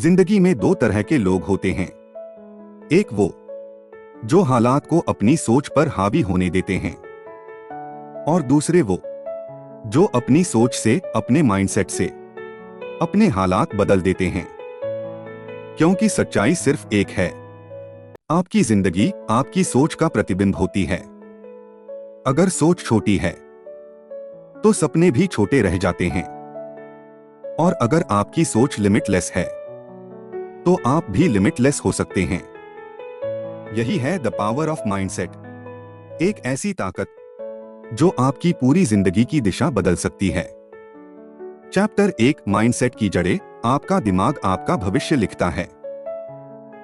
जिंदगी में दो तरह के लोग होते हैं। एक वो जो हालात को अपनी सोच पर हावी होने देते हैं, और दूसरे वो जो अपनी सोच से, अपने माइंडसेट से अपने हालात बदल देते हैं। क्योंकि सच्चाई सिर्फ एक है, आपकी जिंदगी आपकी सोच का प्रतिबिंब होती है। अगर सोच छोटी है तो सपने भी छोटे रह जाते हैं, और अगर आपकी सोच लिमिटलेस है तो आप भी लिमिटलेस हो सकते हैं। यही है द पावर ऑफ माइंडसेट, एक ऐसी ताकत जो आपकी पूरी जिंदगी की दिशा बदल सकती है। चैप्टर 1, माइंडसेट की जड़ें। आपका दिमाग आपका भविष्य लिखता है।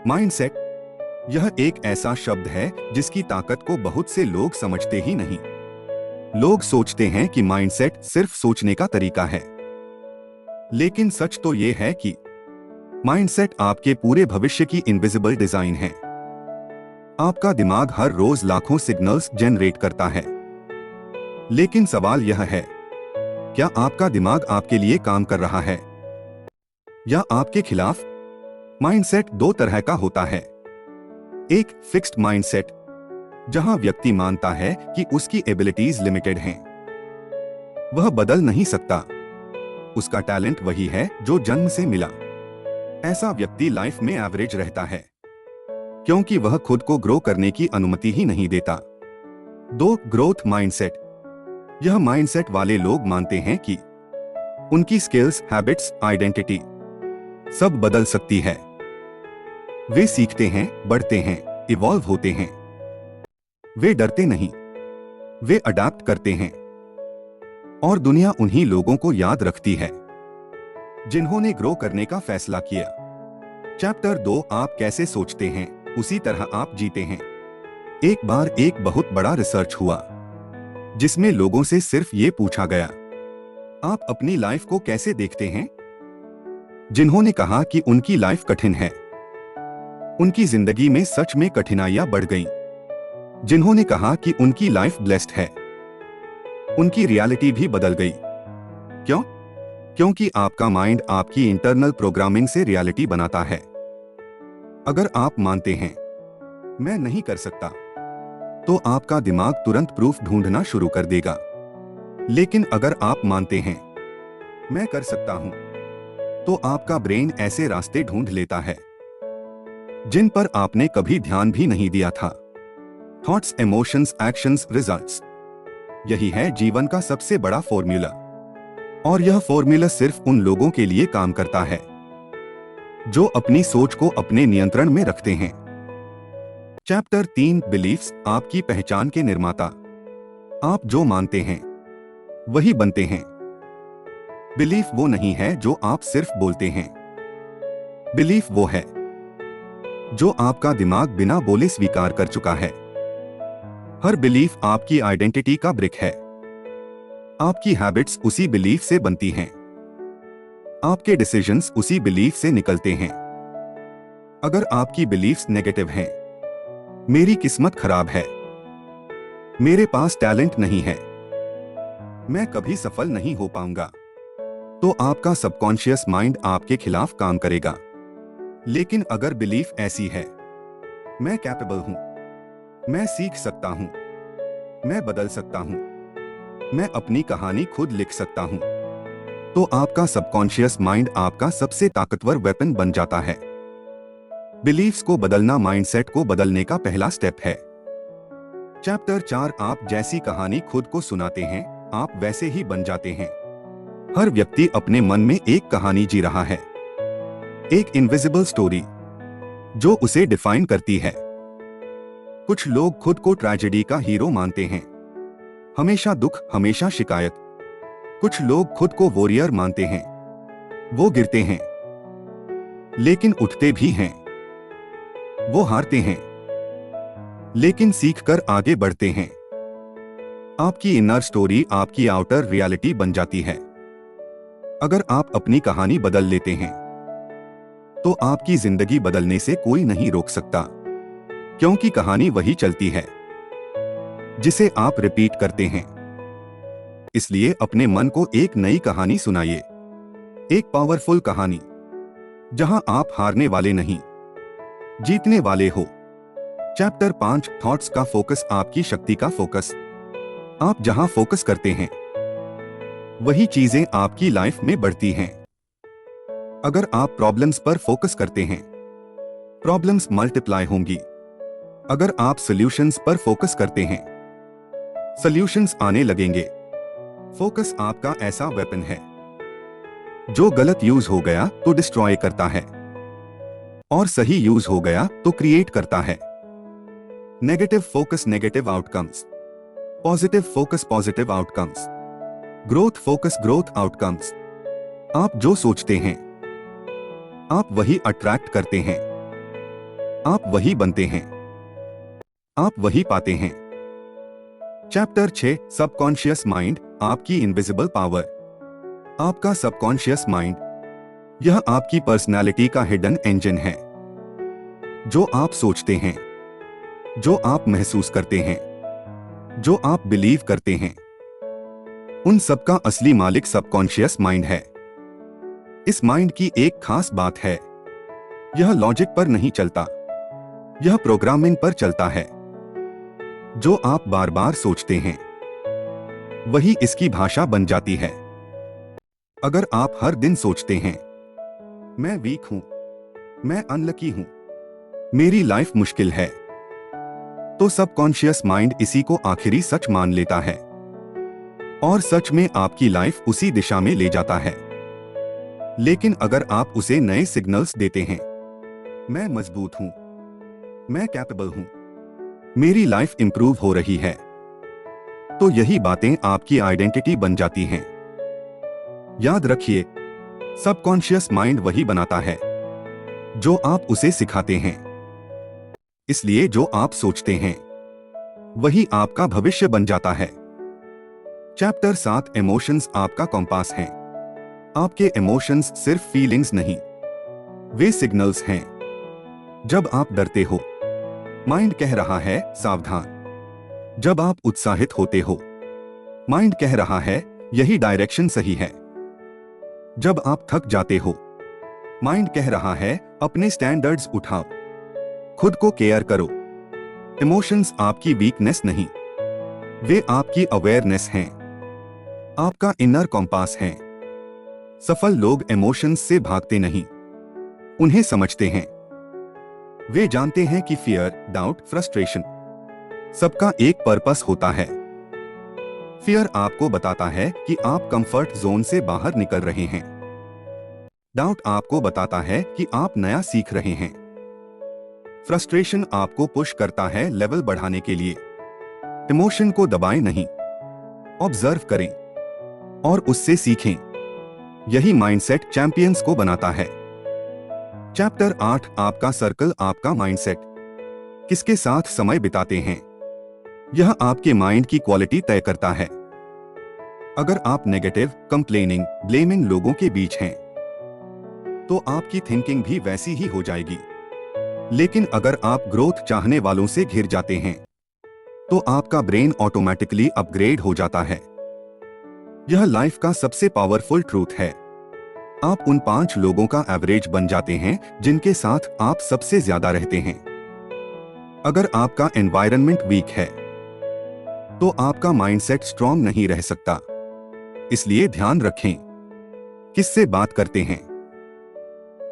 माइंडसेट, यह एक ऐसा शब्द है जिसकी ताकत को बहुत से लोग समझते ही नहीं। लोग सोचते हैं कि माइंडसेट सिर्फ सोचने का तरीका है, लेकिन सच तो यह है कि माइंडसेट आपके पूरे भविष्य की इनविजिबल डिजाइन है। आपका दिमाग हर रोज लाखों सिग्नल्स जनरेट करता है, लेकिन सवाल यह है, क्या आपका दिमाग आपके लिए काम कर रहा है या आपके खिलाफ? माइंडसेट दो तरह का होता है। एक फिक्स्ड माइंडसेट, जहां व्यक्ति मानता है कि उसकी एबिलिटीज लिमिटेड हैं, वह बदल नहीं सकता, उसका टैलेंट वही है जो जन्म से मिला। ऐसा व्यक्ति लाइफ में एवरेज रहता है, क्योंकि वह खुद को ग्रो करने की अनुमति ही नहीं देता। दो, ग्रोथ माइंडसेट, यह माइंडसेट वाले लोग मानते हैं कि उनकी स्किल्स, हैबिट्स, आइडेंटिटी सब बदल सकती है। वे सीखते हैं, बढ़ते हैं, इवॉल्व होते हैं। वे डरते नहीं, वे अडैप्ट करते हैं, और दुनिया उन्हीं लोगों को याद रखती है जिन्होंने ग्रो करने का फैसला किया। चैप्टर 2, आप कैसे सोचते हैं उसी तरह आप जीते हैं। एक बार एक बहुत बड़ा रिसर्च हुआ जिसमें लोगों से सिर्फ ये पूछा गया, आप अपनी लाइफ को कैसे देखते हैं? जिन्होंने कहा कि उनकी लाइफ कठिन है, उनकी जिंदगी में सच में कठिनाइयां बढ़ गईं। जिन्होंने कहा कि उनकी लाइफ ब्लेस्ड है, उनकी रियलिटी भी बदल गई। क्यों? क्योंकि आपका माइंड आपकी इंटरनल प्रोग्रामिंग से रियलिटी बनाता है। अगर आप मानते हैं मैं नहीं कर सकता, तो आपका दिमाग तुरंत प्रूफ ढूंढना शुरू कर देगा। लेकिन अगर आप मानते हैं मैं कर सकता हूं, तो आपका ब्रेन ऐसे रास्ते ढूंढ लेता है जिन पर आपने कभी ध्यान भी नहीं दिया था। थॉट्स, इमोशंस, एक्शंस, रिजल्ट्स, यही है जीवन का सबसे बड़ा फॉर्मूला। और यह फॉर्मूला सिर्फ उन लोगों के लिए काम करता है जो अपनी सोच को अपने नियंत्रण में रखते हैं। चैप्टर 3, बिलीफ्स, आपकी पहचान के निर्माता। आप जो मानते हैं वही बनते हैं। बिलीफ वो नहीं है जो आप सिर्फ बोलते हैं। बिलीफ वो है जो आपका दिमाग बिना बोले स्वीकार कर चुका है। हर बिलीफ आपकी आइडेंटिटी का ब्रिक है। आपकी हैबिट्स उसी बिलीफ से बनती हैं। आपके डिसीजंस उसी बिलीफ से निकलते हैं। अगर आपकी बिलीफ्स नेगेटिव हैं, मेरी किस्मत खराब है, मेरे पास टैलेंट नहीं है, मैं कभी सफल नहीं हो पाऊंगा, तो आपका सबकॉन्शियस माइंड आपके खिलाफ काम करेगा। लेकिन अगर बिलीफ ऐसी है, मैं कैपेबल हूं, मैं सीख सकता हूं, मैं बदल सकता हूं, मैं अपनी कहानी खुद लिख सकता हूं, तो आपका सबकॉन्शियस माइंड आपका सबसे ताकतवर वेपन बन जाता है। बिलीफ्स को बदलना माइंडसेट को बदलने का पहला स्टेप है। चैप्टर 4, आप जैसी कहानी खुद को सुनाते हैं, आप वैसे ही बन जाते हैं। हर व्यक्ति अपने मन में एक कहानी जी रहा है, एक इनविजिबल स्टोरी जो उसे डिफाइन करती है। कुछ लोग खुद को ट्रेजेडी का हीरो मानते हैं, हमेशा दुख, हमेशा शिकायत। कुछ लोग खुद को वॉरियर मानते हैं, वो गिरते हैं लेकिन उठते भी हैं। वो हारते हैं लेकिन सीखकर आगे बढ़ते हैं। आपकी इनर स्टोरी आपकी आउटर रियलिटी बन जाती है। अगर आप अपनी कहानी बदल लेते हैं, तो आपकी जिंदगी बदलने से कोई नहीं रोक सकता, क्योंकि कहानी वही चलती है जिसे आप रिपीट करते हैं। इसलिए अपने मन को एक नई कहानी सुनाइए, एक पावरफुल कहानी जहां आप हारने वाले नहीं, जीतने वाले हो। चैप्टर 5 थॉट्स का फोकस, आपकी शक्ति का फोकस। आप जहां फोकस करते हैं वही चीजें आपकी लाइफ में बढ़ती हैं। अगर आप प्रॉब्लम्स पर फोकस करते हैं, प्रॉब्लम्स मल्टीप्लाई होंगी। अगर आप सॉल्यूशंस पर फोकस करते हैं, सॉल्यूशंस आने लगेंगे। फोकस आपका ऐसा वेपन है जो गलत यूज हो गया तो डिस्ट्रॉय करता है और सही यूज हो गया तो क्रिएट करता है। Negative focus negative outcomes, positive focus positive outcomes, growth focus growth outcomes. आप जो सोचते हैं आप वही अट्रैक्ट करते हैं, आप वही बनते हैं, आप वही पाते हैं। चैप्टर 6 सबकॉन्शियस माइंड, आपकी इनविजिबल पावर। आपका सबकॉन्शियस माइंड, यह आपकी पर्सनालिटी का हिडन इंजन है। जो आप सोचते हैं, जो आप महसूस करते हैं, जो आप बिलीव करते हैं, उन सबका असली मालिक सबकॉन्शियस माइंड है। इस माइंड की एक खास बात है, यह लॉजिक पर नहीं चलता, यह प्रोग्रामिंग पर चलता है। जो आप बार बार सोचते हैं वही इसकी भाषा बन जाती है। अगर आप हर दिन सोचते हैं मैं वीक हूं, मैं अनलकी हूं, मेरी लाइफ मुश्किल है, तो सबकॉन्शियस माइंड इसी को आखिरी सच मान लेता है और सच में आपकी लाइफ उसी दिशा में ले जाता है। लेकिन अगर आप उसे नए सिग्नल्स देते हैं, मैं मजबूत हूं, मैं कैपेबल हूं, मेरी लाइफ इंप्रूव हो रही है, तो यही बातें आपकी आइडेंटिटी बन जाती हैं। याद रखिए, सबकॉन्शियस माइंड वही बनाता है जो आप उसे सिखाते हैं। इसलिए जो आप सोचते हैं वही आपका भविष्य बन जाता है। चैप्टर 7 इमोशंस, आपका कॉम्पास हैं। आपके इमोशंस सिर्फ फीलिंग्स नहीं, वे सिग्नल्स हैं। जब आप डरते हो, माइंड कह रहा है सावधान। जब आप उत्साहित होते हो, माइंड कह रहा है यही डायरेक्शन सही है। जब आप थक जाते हो, माइंड कह रहा है अपने स्टैंडर्ड्स उठाओ, खुद को केयर करो। इमोशंस आपकी वीकनेस नहीं, वे आपकी अवेयरनेस हैं, आपका इनर कॉम्पास हैं। सफल लोग इमोशंस से भागते नहीं, उन्हें समझते हैं। वे जानते हैं कि फियर, डाउट, फ्रस्ट्रेशन सबका एक पर्पस होता है। फियर आपको बताता है कि आप कंफर्ट जोन से बाहर निकल रहे हैं। डाउट आपको बताता है कि आप नया सीख रहे हैं। फ्रस्ट्रेशन आपको पुश करता है लेवल बढ़ाने के लिए। इमोशन को दबाएं नहीं, ऑब्जर्व करें और उससे सीखें। यही माइंडसेट चैंपियंस को बनाता है। चैप्टर 8 आपका सर्कल, आपका माइंडसेट। किसके साथ समय बिताते हैं, यह आपके माइंड की क्वालिटी तय करता है। अगर आप नेगेटिव, कंप्लेनिंग, ब्लेमिंग लोगों के बीच हैं, तो आपकी थिंकिंग भी वैसी ही हो जाएगी। लेकिन अगर आप ग्रोथ चाहने वालों से घिर जाते हैं, तो आपका ब्रेन ऑटोमेटिकली अपग्रेड हो जाता है। यह लाइफ का सबसे पावरफुल ट्रूथ है। आप उन 5 लोगों का एवरेज बन जाते हैं जिनके साथ आप सबसे ज्यादा रहते हैं। अगर आपका एनवायरनमेंट वीक है, तो आपका माइंडसेट स्ट्रांग नहीं रह सकता। इसलिए ध्यान रखें, किससे बात करते हैं,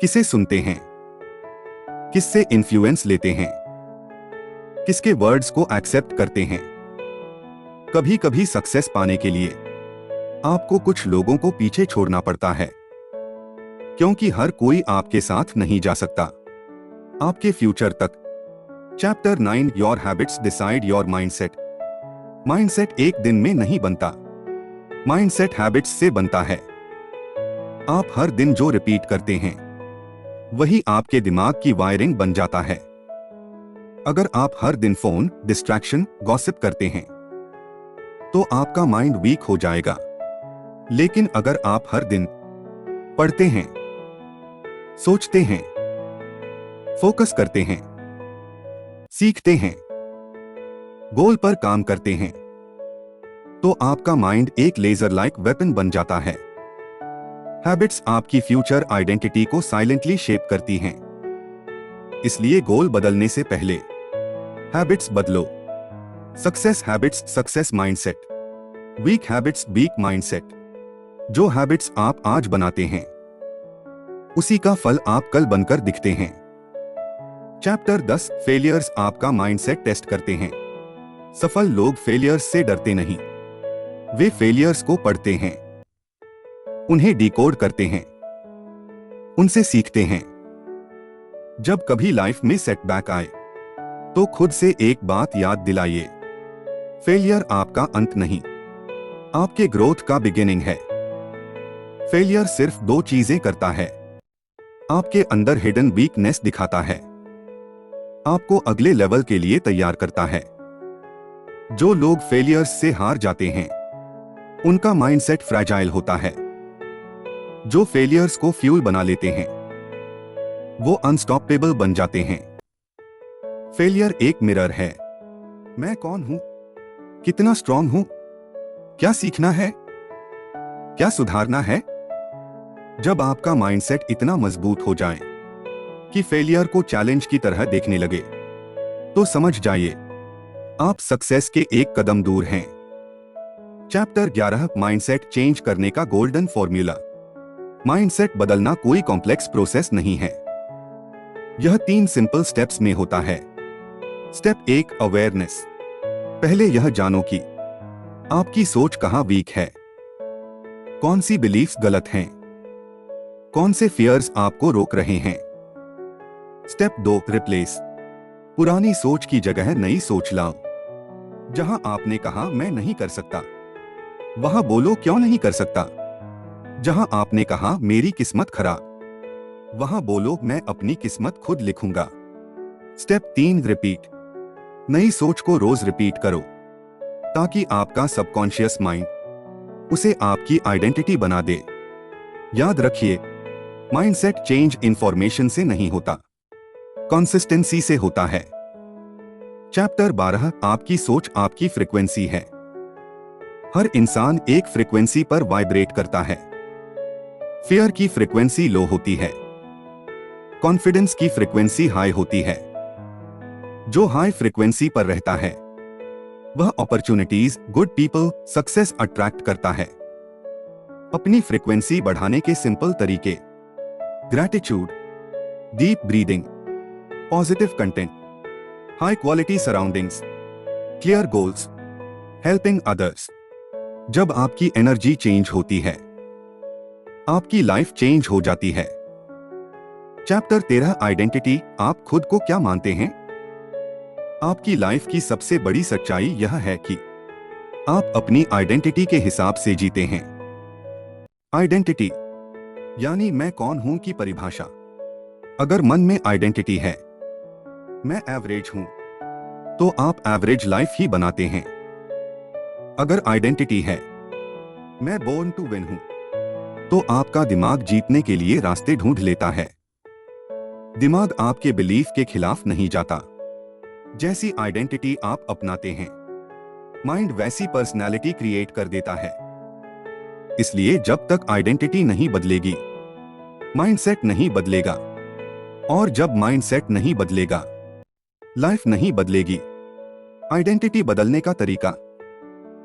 किसे सुनते हैं, किससे इन्फ्लुएंस लेते हैं, किसके वर्ड्स को एक्सेप्ट करते हैं। कभी कभी सक्सेस पाने के लिए आपको कुछ लोगों को पीछे छोड़ना पड़ता है, क्योंकि हर कोई आपके साथ नहीं जा सकता आपके फ्यूचर तक। Chapter 9 your habits decide your mindset. Mindset एक दिन में नहीं बनता, माइंडसेट हैबिट्स से बनता है। आप हर दिन जो रिपीट करते हैं वही आपके दिमाग की वायरिंग बन जाता है। अगर आप हर दिन फोन, डिस्ट्रैक्शन, गॉसिप करते हैं, तो आपका माइंड वीक हो जाएगा। लेकिन अगर आप हर दिन पढ़ते हैं, सोचते हैं, फोकस करते हैं, सीखते हैं, गोल पर काम करते हैं, तो आपका माइंड एक लेजर लाइक वेपन बन जाता है। हैबिट्स आपकी फ्यूचर आइडेंटिटी को साइलेंटली शेप करती हैं। इसलिए गोल बदलने से पहले हैबिट्स बदलो। Success habits success mindset, weak habits weak mindset. जो हैबिट्स आप आज बनाते हैं उसी का फल आप कल बनकर दिखते हैं। चैप्टर 10 फेलियर्स आपका माइंडसेट टेस्ट करते हैं। सफल लोग फेलियर्स से डरते नहीं, वे फेलियर्स को पढ़ते हैं, उन्हें डिकोड करते हैं, उनसे सीखते हैं। जब कभी लाइफ में सेटबैक आए तो खुद से एक बात याद दिलाइए, फेलियर आपका अंत नहीं, आपके ग्रोथ का बिगिनिंग है। फेलियर सिर्फ दो चीजें करता है, आपके अंदर हिडन वीकनेस दिखाता है, आपको अगले लेवल के लिए तैयार करता है। जो लोग फेलियर्स से हार जाते हैं उनका माइंडसेट फ्रैजाइल होता है। जो फेलियर्स को फ्यूल बना लेते हैं वो अनस्टॉपेबल बन जाते हैं। फेलियर एक मिरर है। मैं कौन हूं, कितना स्ट्रांग हूं, क्या सीखना है, क्या सुधारना है। जब आपका माइंडसेट इतना मजबूत हो जाए कि फेलियर को चैलेंज की तरह देखने लगे तो समझ जाइए आप सक्सेस के एक कदम दूर हैं। चैप्टर 11 माइंडसेट चेंज करने का गोल्डन फॉर्मूला। माइंडसेट बदलना कोई कॉम्प्लेक्स प्रोसेस नहीं है, यह 3 सिंपल स्टेप्स में होता है। Step 1 awareness. पहले यह जानो कि आपकी सोच कहां वीक है, कौन सी बिलीफ्स गलत हैं, कौन से फियर्स आपको रोक रहे हैं। Step 2 replace. पुरानी सोच की जगह नई सोच लाओ। जहां आपने कहा मैं नहीं कर सकता, वहां बोलो क्यों नहीं कर सकता। जहां आपने कहा मेरी किस्मत खराब, वहां बोलो मैं अपनी किस्मत खुद लिखूंगा। Step 3 repeat. नई सोच को रोज रिपीट करो ताकि आपका सबकॉन्शियस माइंड उसे आपकी आइडेंटिटी बना दे। याद रखिए, माइंडसेट चेंज इंफॉर्मेशन से नहीं होता, कंसिस्टेंसी से होता है। चैप्टर 12 आपकी सोच आपकी फ्रीक्वेंसी है। हर इंसान एक फ्रीक्वेंसी पर वाइब्रेट करता है। फियर की फ्रीक्वेंसी लो होती है, कॉन्फिडेंस की फ्रीक्वेंसी हाई होती है। जो हाई फ्रीक्वेंसी पर रहता है वह opportunities, good people, success attract करता है। अपनी फ्रीक्वेंसी बढ़ाने के सिंपल तरीके: gratitude, deep breathing, positive content, high quality surroundings, clear goals, helping others. जब आपकी एनर्जी चेंज होती है आपकी लाइफ चेंज हो जाती है। Chapter 13 identity. आप खुद को क्या मानते हैं? आपकी लाइफ की सबसे बड़ी सच्चाई यह है कि आप अपनी आइडेंटिटी के हिसाब से जीते हैं। आइडेंटिटी यानी मैं कौन हूं की परिभाषा। अगर मन में आइडेंटिटी है मैं एवरेज हूं तो आप एवरेज लाइफ ही बनाते हैं। अगर आइडेंटिटी है मैं बोर्न टू विन हूं तो आपका दिमाग जीतने के लिए रास्ते ढूंढ लेता है। दिमाग आपके बिलीफ के खिलाफ नहीं जाता। जैसी आइडेंटिटी आप अपनाते हैं माइंड वैसी पर्सनैलिटी क्रिएट कर देता है। इसलिए जब तक आइडेंटिटी नहीं बदलेगी माइंडसेट नहीं बदलेगा, और जब माइंडसेट नहीं बदलेगा लाइफ नहीं बदलेगी। आइडेंटिटी बदलने का तरीका: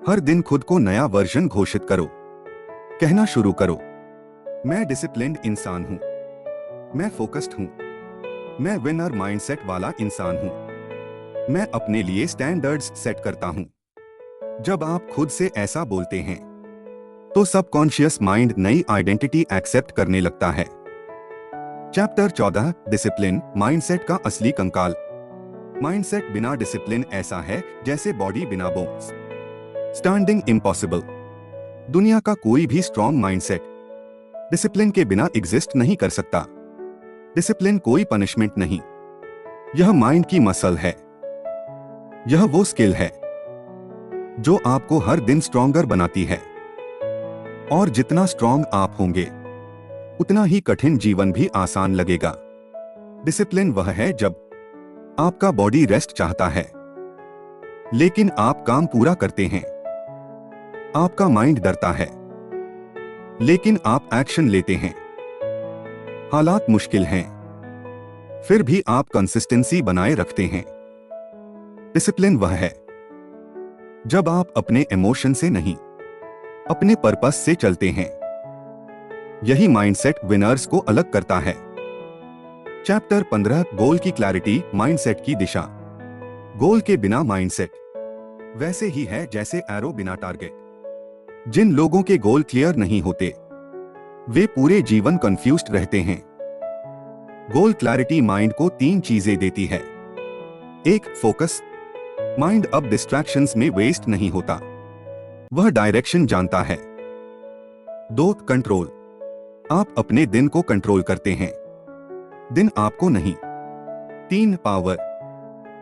हर दिन खुद को नया वर्जन घोषित करो। कहना शुरू करो, मैं डिसिप्लिन्ड इंसान हूं, मैं फोकस्ड हूं, मैं विनर माइंडसेट वाला इंसान हूं, मैं अपने लिए स्टैंडर्ड्स सेट करता हूं। जब आप खुद से ऐसा बोलते हैं तो सबकॉन्शियस माइंड नई आइडेंटिटी एक्सेप्ट करने लगता है। चैप्टर 14 डिसिप्लिन माइंडसेट का असली कंकाल। माइंडसेट बिना डिसिप्लिन ऐसा है जैसे बॉडी बिना बोन्स। Standing impossible. दुनिया का कोई भी स्ट्रॉन्ग माइंडसेट डिसिप्लिन के बिना एग्जिस्ट नहीं कर सकता। डिसिप्लिन कोई पनिशमेंट नहीं, यह माइंड की मसल है। यह वो स्किल है जो आपको हर दिन स्ट्रॉन्गर बनाती है। और जितना स्ट्रॉन्ग आप होंगे उतना ही कठिन जीवन भी आसान लगेगा। डिसिप्लिन वह है जब आपका बॉडी रेस्ट चाहता है लेकिन आप काम पूरा करते हैं। आपका माइंड डरता है लेकिन आप एक्शन लेते हैं। हालात मुश्किल हैं, फिर भी आप कंसिस्टेंसी बनाए रखते हैं। डिसिप्लिन वह है जब आप अपने इमोशन से नहीं, अपने पर्पस से चलते हैं। यही माइंडसेट विनर्स को अलग करता है। चैप्टर 15, गोल की क्लैरिटी, माइंडसेट की दिशा। गोल के बिना माइंडसेट वैसे ही है जैसे एरो बिना टारगेट। जिन लोगों के गोल क्लियर नहीं होते वे पूरे जीवन कंफ्यूज्ड रहते हैं। गोल क्लैरिटी माइंड को 3 चीजें देती है। 1, फोकस। माइंड अब डिस्ट्रैक्शंस में वेस्ट नहीं होता, वह डायरेक्शन जानता है। 2, कंट्रोल। आप अपने दिन को कंट्रोल करते हैं, दिन आपको नहीं। 3, पावर।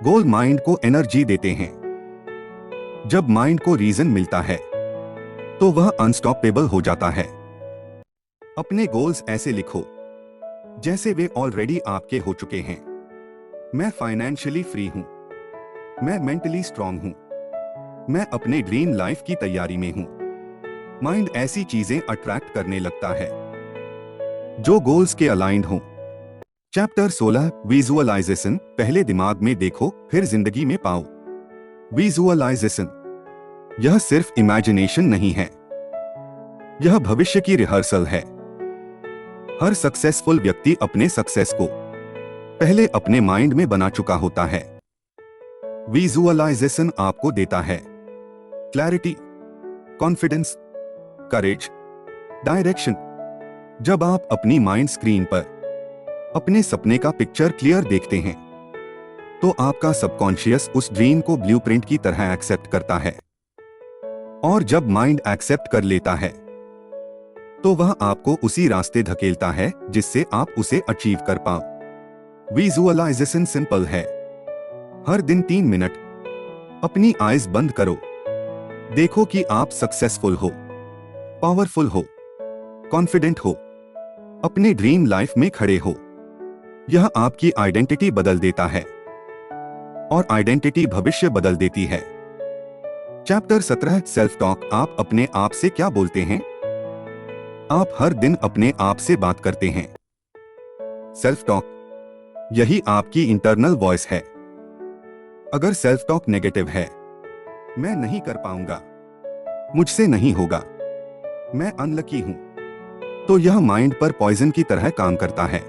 गोल माइंड को एनर्जी देते हैं। जब माइंड को रीजन मिलता है तो वह अनस्टॉपेबल हो जाता है। अपने गोल्स ऐसे लिखो जैसे वे ऑलरेडी आपके हो चुके हैं। मैं फाइनेंशियली फ्री हूं, मैं मेंटली स्ट्रांग हूं, मैं अपने ड्रीम लाइफ की तैयारी में हूं। माइंड ऐसी चीजें अट्रैक्ट करने लगता है जो गोल्स के अलाइंड हों। Chapter 16, visualisation. पहले दिमाग में देखो, फिर जिंदगी में पाओ। विजुअलाइजेशन यह सिर्फ इमेजिनेशन नहीं है, यह भविष्य की रिहर्सल है। हर सक्सेसफुल व्यक्ति अपने सक्सेस को पहले अपने माइंड में बना चुका होता है। विजुअलाइजेशन आपको देता है क्लैरिटी, कॉन्फिडेंस, करेज, डायरेक्शन। जब आप अपनी माइंड स्क्रीन पर अपने सपने का पिक्चर क्लियर देखते हैं तो आपका सबकॉन्शियस उस ड्रीम को ब्लूप्रिंट की तरह एक्सेप्ट करता है। और जब माइंड एक्सेप्ट कर लेता है तो वह आपको उसी रास्ते धकेलता है जिससे आप उसे अचीव कर पाओ। विजुअलाइजेशन सिंपल है। हर दिन 3 मिनट अपनी आईज बंद करो, देखो कि आप सक्सेसफुल हो, पावरफुल हो, कॉन्फिडेंट हो, अपने ड्रीम लाइफ में खड़े हो। यह आपकी आइडेंटिटी बदल देता है और आइडेंटिटी भविष्य बदल देती है। Chapter 17, self talk. आप अपने आप से क्या बोलते हैं? आप हर दिन अपने आप से बात करते हैं। सेल्फ टॉक यही आपकी इंटरनल वॉइस है। अगर सेल्फ टॉक नेगेटिव है, मैं नहीं कर पाऊंगा, मुझसे नहीं होगा, मैं अनलकी हूं, तो यह माइंड पर पॉइजन की तरह काम करता है।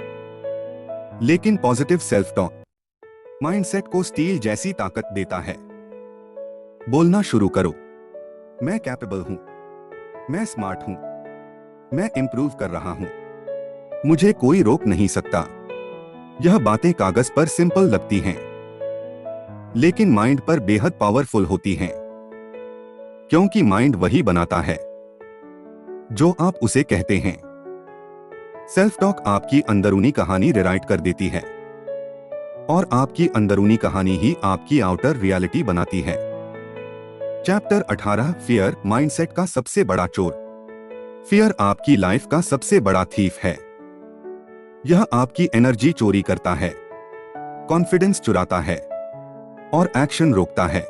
लेकिन पॉजिटिव सेल्फ टॉक माइंडसेट को स्टील जैसी ताकत देता है। बोलना शुरू करो, मैं कैपेबल हूं, मैं स्मार्ट हूं, मैं इंप्रूव कर रहा हूं, मुझे कोई रोक नहीं सकता। यह बातें कागज पर सिंपल लगती हैं, लेकिन माइंड पर बेहद पावरफुल होती हैं, क्योंकि माइंड वही बनाता है जो आप उसे कहते हैं। सेल्फ टॉक आपकी अंदरूनी कहानी रिराइट कर देती है और आपकी अंदरूनी कहानी ही आपकी आउटर रियलिटी बनाती है। चैप्टर 18, फियर, माइंडसेट का सबसे बड़ा चोर। फियर आपकी लाइफ का सबसे बड़ा थीफ है। यह आपकी एनर्जी चोरी करता है, कॉन्फिडेंस चुराता है और एक्शन रोकता है।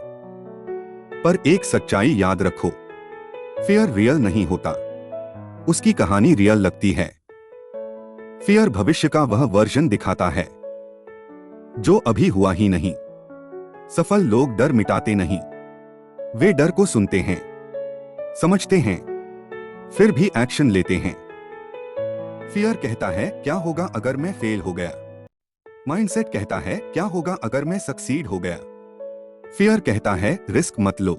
पर एक सच्चाई याद रखो, फियर रियल नहीं होता, उसकी कहानी रियल लगती है। फियर भविष्य का वह वर्जन दिखाता है जो अभी हुआ ही नहीं। सफल लोग डर मिटाते नहीं, वे डर को सुनते हैं, समझते हैं, फिर भी एक्शन लेते हैं। फियर कहता है क्या होगा अगर मैं फेल हो गया, माइंडसेट कहता है क्या होगा अगर मैं सक्सीड हो गया। फियर कहता है रिस्क मत लो,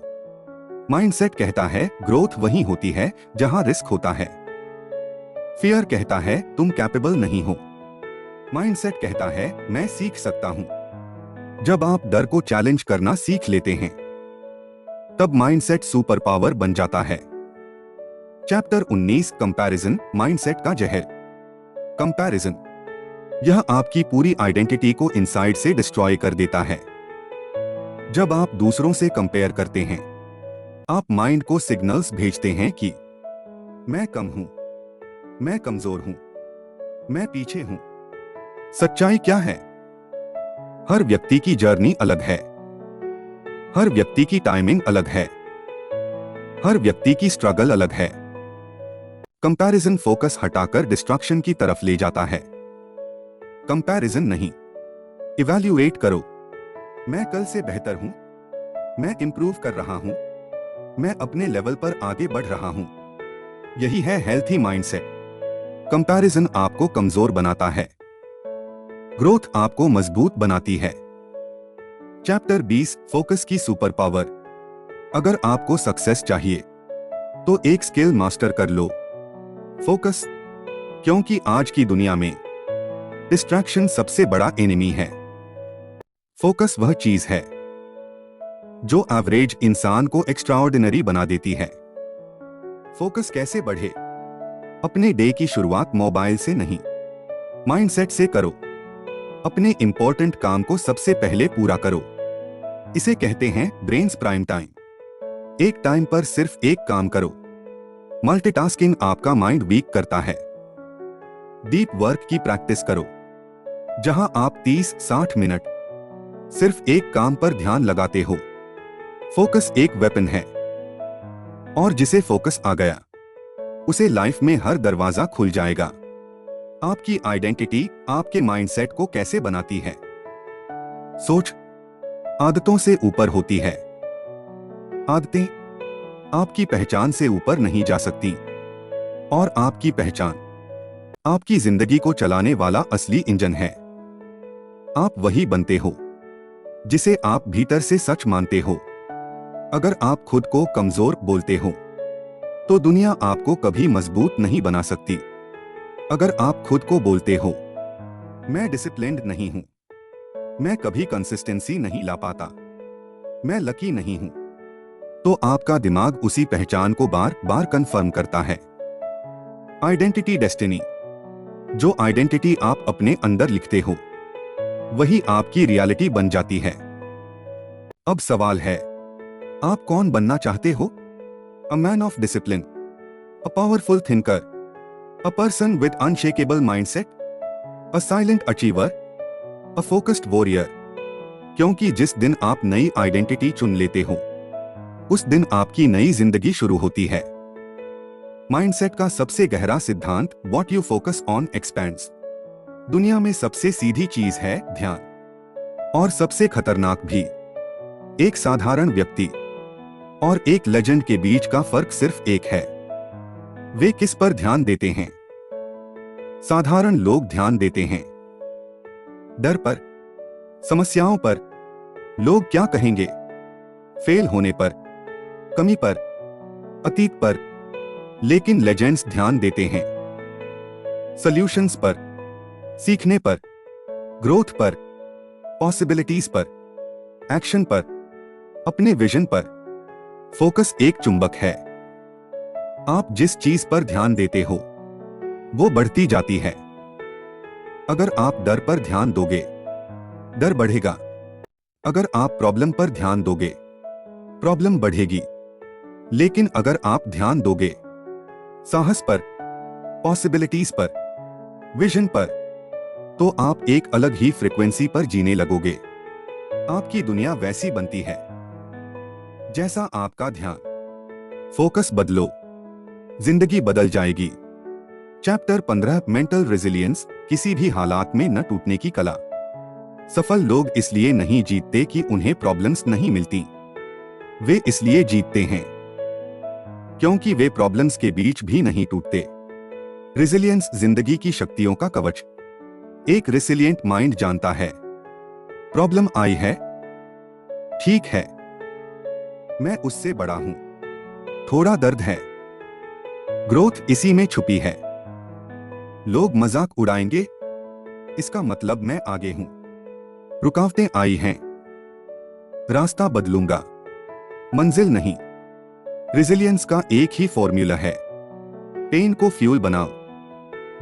माइंडसेट कहता है ग्रोथ वहीं होती है जहां रिस्क होता है। फियर कहता है तुम कैपेबल नहीं हो, माइंडसेट कहता है मैं सीख सकता हूं। जब आप डर को चैलेंज करना सीख लेते हैं तब माइंडसेट सुपर पावर बन जाता है। चैप्टर 19, कंपैरिजन, माइंडसेट का जहर। कंपैरिजन यह आपकी पूरी आइडेंटिटी को इनसाइड से डिस्ट्रॉय कर देता है। जब आप दूसरों से कंपेयर करते हैं आप माइंड को सिग्नल्स भेजते हैं कि मैं कम हूं, मैं कमजोर हूं, मैं पीछे हूं। सच्चाई क्या है? हर व्यक्ति की जर्नी अलग है, हर व्यक्ति की टाइमिंग अलग है, हर व्यक्ति की स्ट्रगल अलग है। कंपैरिजन फोकस हटाकर डिस्ट्रैक्शन की तरफ ले जाता है। कंपैरिजन नहीं, इवैल्यूएट करो। मैं कल से बेहतर हूं, मैं इंप्रूव कर रहा हूं, मैं अपने लेवल पर आगे बढ़ रहा हूं। यही है हेल्थी माइंडसेट। कंपैरिजन आपको कमजोर बनाता है, ग्रोथ आपको मजबूत बनाती है। चैप्टर 20 फोकस की सुपर पावर। अगर आपको सक्सेस चाहिए तो एक स्किल मास्टर कर लो, फोकस। क्योंकि आज की दुनिया में डिस्ट्रैक्शन सबसे बड़ा एनिमी है। फोकस वह चीज है जो एवरेज इंसान को एक्स्ट्राऑर्डिनरी बना देती है। फोकस कैसे बढ़े? अपने डे की शुरुआत मोबाइल से नहीं, माइंडसेट से करो। अपने इंपॉर्टेंट काम को सबसे पहले पूरा करो। इसे कहते हैं ब्रेन्स प्राइम टाइम। एक टाइम पर सिर्फ एक काम करो। मल्टीटास्किंग आपका माइंड वीक करता है। डीप वर्क की प्रैक्टिस करो, जहां आप 30-60 मिनट सिर्फ एक काम पर ध्यान लगाते हो। फोकस एक वेपन है, और जिसे फोकस आ गया उसे लाइफ में हर दरवाजा खुल जाएगा। आपकी आइडेंटिटी आपके माइंडसेट को कैसे बनाती है? सोच आदतों से ऊपर होती है। आदतें आपकी पहचान से ऊपर नहीं जा सकती, और आपकी पहचान आपकी जिंदगी को चलाने वाला असली इंजन है। आप वही बनते हो जिसे आप भीतर से सच मानते हो। अगर आप खुद को कमजोर बोलते हो तो दुनिया आपको कभी मजबूत नहीं बना सकती। अगर आप खुद को बोलते हो मैं डिसिप्लिन्ड नहीं हूं, मैं कभी कंसिस्टेंसी नहीं ला पाता, मैं लकी नहीं हूं, तो आपका दिमाग उसी पहचान को बार बार कंफर्म करता है। Identity destiny. जो आइडेंटिटी आप अपने अंदर लिखते हो वही आपकी रियलिटी बन जाती है। अब सवाल है, आप कौन बनना चाहते हो? A man of discipline, a powerful thinker, a person with unshakeable mindset, a silent achiever, a focused warrior. क्योंकि जिस दिन आप नई आइडेंटिटी चुन लेते हो उस दिन आपकी नई जिंदगी शुरू होती है। माइंडसेट का सबसे गहरा सिद्धांत what you focus on expands. दुनिया में सबसे सीधी चीज है ध्यान, और सबसे खतरनाक भी। एक साधारण व्यक्ति और एक लेजेंड के बीच का फर्क सिर्फ एक है, वे किस पर ध्यान देते हैं। साधारण लोग ध्यान देते हैं डर पर, समस्याओं पर, लोग क्या कहेंगे, फेल होने पर, कमी पर, अतीत पर। लेकिन लेजेंड्स ध्यान देते हैं सॉल्यूशंस पर, सीखने पर, ग्रोथ पर, पॉसिबिलिटीज पर, एक्शन पर, अपने विजन पर। फोकस एक चुंबक है। आप जिस चीज पर ध्यान देते हो वो बढ़ती जाती है। अगर आप डर पर ध्यान दोगे डर बढ़ेगा। अगर आप प्रॉब्लम पर ध्यान दोगे प्रॉब्लम बढ़ेगी। लेकिन अगर आप ध्यान दोगे साहस पर, पॉसिबिलिटीज पर, विजन पर, तो आप एक अलग ही फ्रीक्वेंसी पर जीने लगोगे। आपकी दुनिया वैसी बनती है जैसा आपका ध्यान। फोकस बदलो, जिंदगी बदल जाएगी। चैप्टर 15 मेंटल रेजिलियंस, किसी भी हालात में न टूटने की कला। सफल लोग इसलिए नहीं जीतते कि उन्हें प्रॉब्लम्स नहीं मिलती, वे इसलिए जीतते हैं क्योंकि वे प्रॉब्लम्स के बीच भी नहीं टूटते। रेजिलियंस जिंदगी की शक्तियों का कवच। एक रेसिलिएंट माइंड जानता है प्रॉब्लम आई है, ठीक है, मैं उससे बड़ा हूं, थोड़ा दर्द है, ग्रोथ इसी में छुपी है। लोग मजाक उड़ाएंगे, इसका मतलब मैं आगे हूं। रुकावटें आई हैं, रास्ता बदलूंगा, मंजिल नहीं। रेजिलियंस का एक ही फॉर्मूला है, पेन को फ्यूल बनाओ।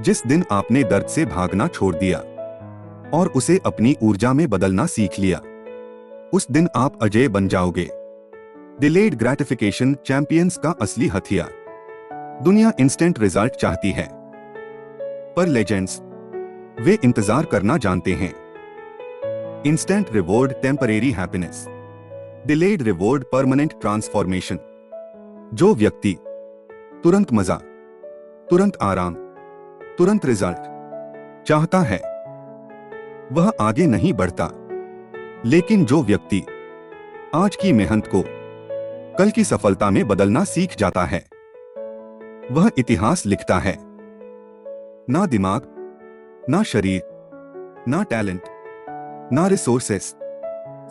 जिस दिन आपने दर्द से भागना छोड़ दिया और उसे अपनी ऊर्जा में बदलना सीख लिया, उस दिन आप अजय बन जाओगे। डिलेड ग्रेटिफिकेशन चैंपियंस का असली हथियार। दुनिया इंस्टेंट रिजल्ट चाहती है, पर लेजेंड्स वे इंतजार करना जानते हैं। Instant reward temporary happiness, delayed reward permanent transformation. जो व्यक्ति तुरंत मजा तुरंत आराम, तुरंत रिजल्ट चाहता है, वह आगे नहीं बढ़ता। लेकिन जो व्यक्ति आज की मेहनत को कल की सफलता में बदलना सीख जाता है, वह इतिहास लिखता है। ना दिमाग, ना शरीर, ना टैलेंट, ना रिसोर्सेस,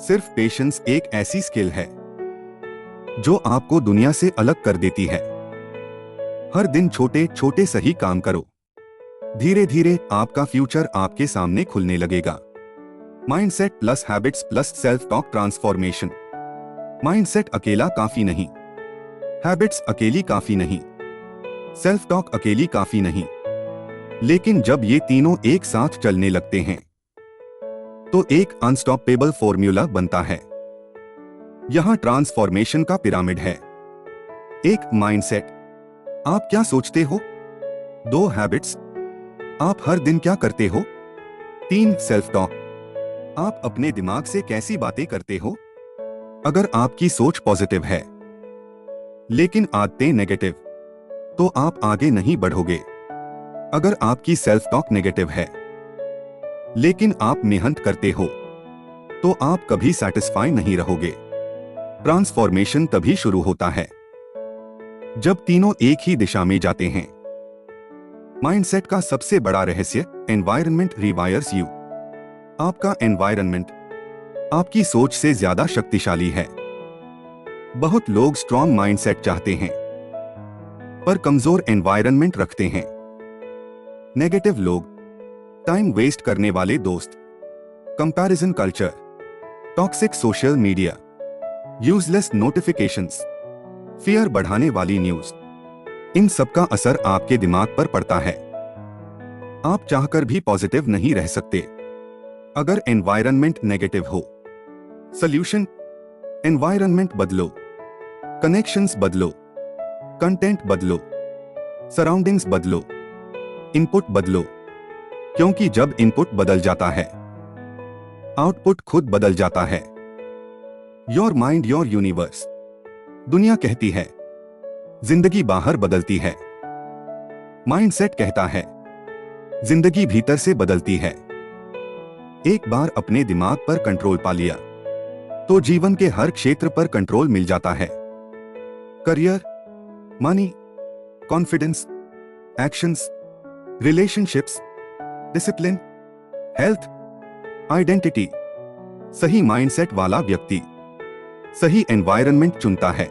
सिर्फ पेशेंस एक ऐसी स्किल है जो आपको दुनिया से अलग कर देती है। हर दिन छोटे छोटे सही काम करो, धीरे धीरे आपका फ्यूचर आपके सामने खुलने लगेगा। Mindset plus habits plus self talk transformation. Mindset अकेला काफी नहीं, हैबिट्स अकेली काफी नहीं, सेल्फ टॉक अकेली काफी नहीं, लेकिन जब ये तीनों एक साथ चलने लगते हैं तो एक अनस्टॉपेबल फॉर्मूला बनता है। यहां ट्रांसफॉर्मेशन का पिरामिड है। एक माइंडसेट, आप क्या सोचते हो। 2 हैबिट्स, आप हर दिन क्या करते हो। 3 सेल्फ टॉक, आप अपने दिमाग से कैसी बातें करते हो। अगर आपकी सोच पॉजिटिव है लेकिन आदतें नेगेटिव, तो आप आगे नहीं बढ़ोगे। अगर आपकी सेल्फ टॉक नेगेटिव है लेकिन आप मेहनत करते हो, तो आप कभी सैटिस्फाई नहीं रहोगे। ट्रांसफॉर्मेशन तभी शुरू होता है जब तीनों एक ही दिशा में जाते हैं। माइंडसेट का सबसे बड़ा रहस्य, एनवायरनमेंट रिवायर्स यू। आपका एनवायरनमेंट आपकी सोच से ज्यादा शक्तिशाली है। बहुत लोग स्ट्रॉन्ग माइंडसेट चाहते हैं पर कमजोर एनवायरनमेंट रखते हैं। नेगेटिव लोग, टाइम वेस्ट करने वाले दोस्त, comparison culture, toxic social media, useless notifications, fear बढ़ाने वाली न्यूज, इन सब का असर आपके दिमाग पर पड़ता है। आप चाहकर भी पॉजिटिव नहीं रह सकते अगर एनवायरनमेंट नेगेटिव हो। सॉल्यूशन, एनवायरनमेंट बदलो, कनेक्शंस बदलो, कंटेंट बदलो, सराउंडिंग्स बदलो, इनपुट बदलो, क्योंकि जब इनपुट बदल जाता है आउटपुट खुद बदल जाता है। Your mind your universe. दुनिया कहती है जिंदगी बाहर बदलती है, माइंडसेट कहता है जिंदगी भीतर से बदलती है। एक बार अपने दिमाग पर कंट्रोल पा लिया तो जीवन के हर क्षेत्र पर कंट्रोल मिल जाता है। Career, money, confidence, actions, relationships, discipline, health, identity. सही माइंडसेट वाला व्यक्ति सही एनवायरनमेंट चुनता है,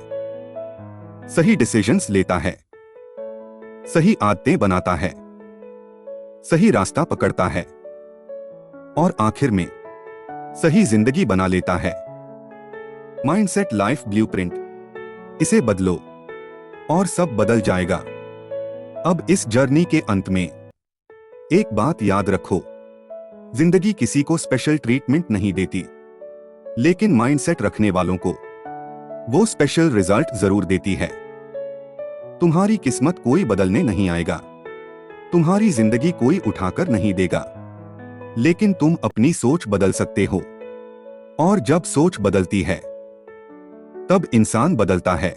सही डिसीजंस लेता है, सही आदतें बनाता है, सही रास्ता पकड़ता है और आखिर में सही जिंदगी बना लेता है। माइंडसेट लाइफ ब्लूप्रिंट, इसे बदलो और सब बदल जाएगा। अब इस जर्नी के अंत में एक बात याद रखो, जिंदगी किसी को स्पेशल ट्रीटमेंट नहीं देती, लेकिन माइंडसेट रखने वालों को वो स्पेशल रिजल्ट जरूर देती है। तुम्हारी किस्मत कोई बदलने नहीं आएगा, तुम्हारी जिंदगी कोई उठाकर नहीं देगा, लेकिन तुम अपनी सोच बदल सकते हो। और जब सोच बदलती है तब इंसान बदलता है,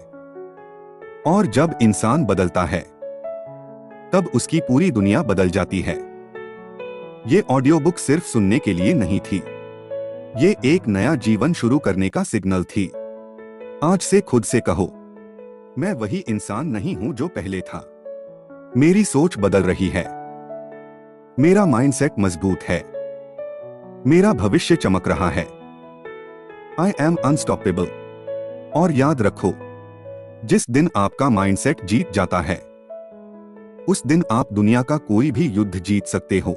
और जब इंसान बदलता है तब उसकी पूरी दुनिया बदल जाती है। ये ऑडियो बुक सिर्फ सुनने के लिए नहीं थी, ये एक नया जीवन शुरू करने का सिग्नल थी। आज से खुद से कहो, मैं वही इंसान नहीं हूं जो पहले था। मेरी सोच बदल रही है, मेरा माइंडसेट मजबूत है, मेरा भविष्य चमक रहा है। I am unstoppable. और याद रखो, जिस दिन आपका माइंडसेट जीत जाता है, उस दिन आप दुनिया का कोई भी युद्ध जीत सकते हो।